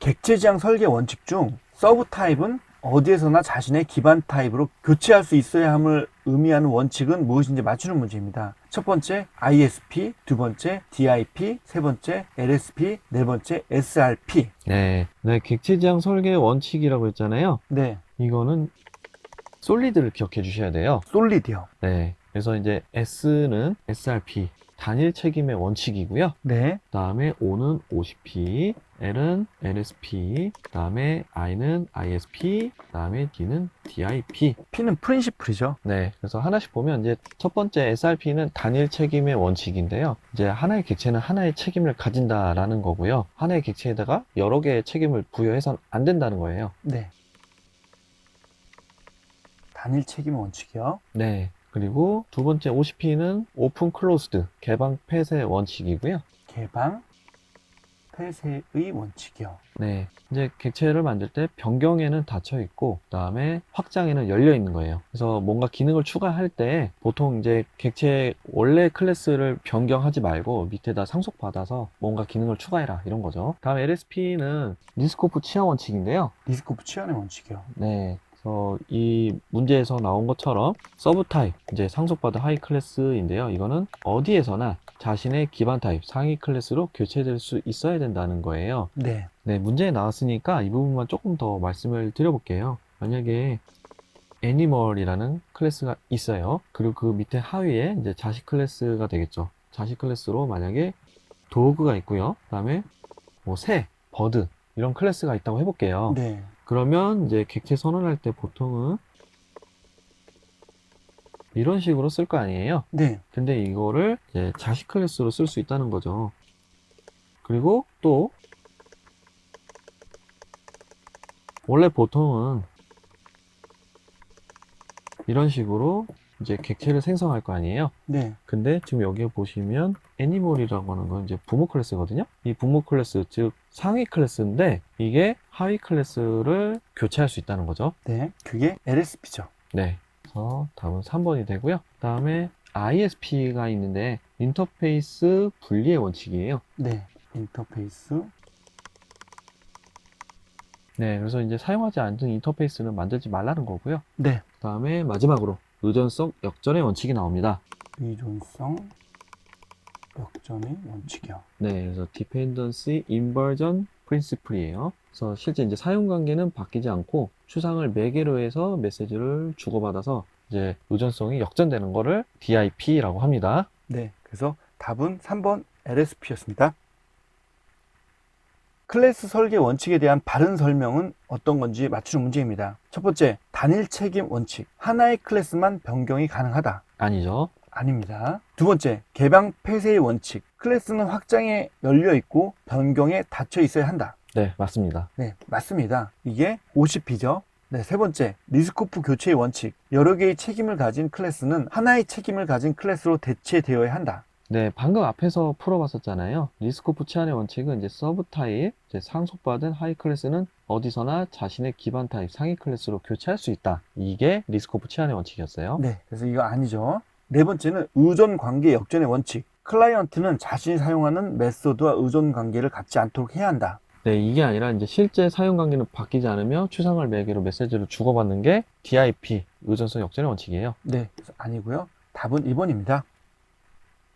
객체 지향 설계 원칙 중 서브 타입은 어디에서나 자신의 기반 타입으로 교체할 수 있어야 함을 의미하는 원칙은 무엇인지 맞추는 문제입니다. 첫 번째 ISP, 두 번째 DIP, 세 번째 LSP, 네 번째 SRP. 네, 객체 지향 설계 원칙이라고 했잖아요. 네, 이거는 솔리드를 기억해 주셔야 돼요. 솔리드요. 네, 그래서 이제 S는 SRP, 단일 책임의 원칙이고요. 네, 그 다음에 O는 OCP, L은 LSP, 그 다음에 I는 ISP, 그 다음에 D는 DIP. P는 프린시플이죠. 네, 그래서 하나씩 보면 이제 첫 번째 SRP는 단일 책임의 원칙인데요. 이제 하나의 객체는 하나의 책임을 가진다라는 거고요. 하나의 객체에다가 여러 개의 책임을 부여해서는 안 된다는 거예요. 네. 단일 책임 원칙이요. 네. 그리고 두 번째 OCP는 오픈 클로스드, 개방 폐쇄 원칙이고요. 개방, 폐쇄의 원칙이요. 네. 이제 객체를 만들 때 변경에는 닫혀 있고, 그 다음에 확장에는 열려 있는 거예요. 그래서 뭔가 기능을 추가할 때 보통 이제 객체 원래 클래스를 변경하지 말고 밑에다 상속받아서 뭔가 기능을 추가해라 이런 거죠. 다음 LSP는 리스코프 치하 원칙인데요. 리스코프 치환의 원칙이요. 네. 그래서 이 문제에서 나온 것처럼 서브 타입, 이제 상속받은 하위 클래스인데요. 이거는 어디에서나 자신의 기반 타입, 상위 클래스로 교체될 수 있어야 된다는 거예요. 네, 네, 문제에 나왔으니까 이 부분만 조금 더 말씀을 드려볼게요. 만약에 애니멀이라는 클래스가 있어요. 그리고 그 밑에 하위에 이제 자식 클래스가 되겠죠. 자식 클래스로 만약에 도그가 있고요. 그 다음에 뭐 새, 버드 이런 클래스가 있다고 해볼게요. 네, 그러면 이제 객체 선언할 때 보통은 이런 식으로 쓸 거 아니에요. 네, 근데 이거를 이제 자식 클래스로 쓸 수 있다는 거죠. 그리고 또 원래 보통은 이런 식으로 이제 객체를 생성할 거 아니에요. 네, 근데 지금 여기에 보시면 애니멀이라고 하는 건 이제 부모 클래스거든요. 이 부모 클래스, 즉 상위 클래스인데 이게 하위 클래스를 교체할 수 있다는 거죠. 네. 그게 LSP죠. 네. 그래서 답은 3번이 되고요. 그 다음에 ISP가 있는데 인터페이스 분리의 원칙이에요. 네, 인터페이스. 네. 그래서 이제 사용하지 않은 인터페이스는 만들지 말라는 거고요. 네, 그 다음에 마지막으로 의존성 역전의 원칙이 나옵니다. 의존성 역전의 원칙이요. 네, 그래서 Dependency Inversion Principle이에요. 그래서 실제 이제 사용 관계는 바뀌지 않고 추상을 매개로 해서 메시지를 주고받아서 이제 의존성이 역전되는 거를 DIP라고 합니다. 네, 그래서 답은 3번 LSP였습니다. 클래스 설계 원칙에 대한 바른 설명은 어떤 건지 맞추는 문제입니다. 첫 번째, 단일 책임 원칙. 하나의 클래스만 변경이 가능하다. 아니죠. 아닙니다. 두 번째, 개방 폐쇄의 원칙. 클래스는 확장에 열려 있고 변경에 닫혀 있어야 한다. 네, 맞습니다. 네, 맞습니다. 이게 OCP죠. 네, 세 번째, 리스코프 교체의 원칙. 여러 개의 책임을 가진 클래스는 하나의 책임을 가진 클래스로 대체되어야 한다. 네, 방금 앞에서 풀어봤었잖아요. 리스코프 치환의 원칙은 이제 서브 타입, 이제 상속받은 하위 클래스는 어디서나 자신의 기반 타입, 상위 클래스로 교체할 수 있다. 이게 리스코프 치환의 원칙이었어요. 네, 그래서 이거 아니죠. 네 번째는 의존 관계 역전의 원칙. 클라이언트는 자신이 사용하는 메소드와 의존 관계를 갖지 않도록 해야 한다. 네, 이게 아니라 이제 실제 사용 관계는 바뀌지 않으며 추상을 매개로 메시지를 주고받는 게 DIP, 의존성 역전의 원칙이에요. 네, 그래서 아니고요. 답은 2번입니다.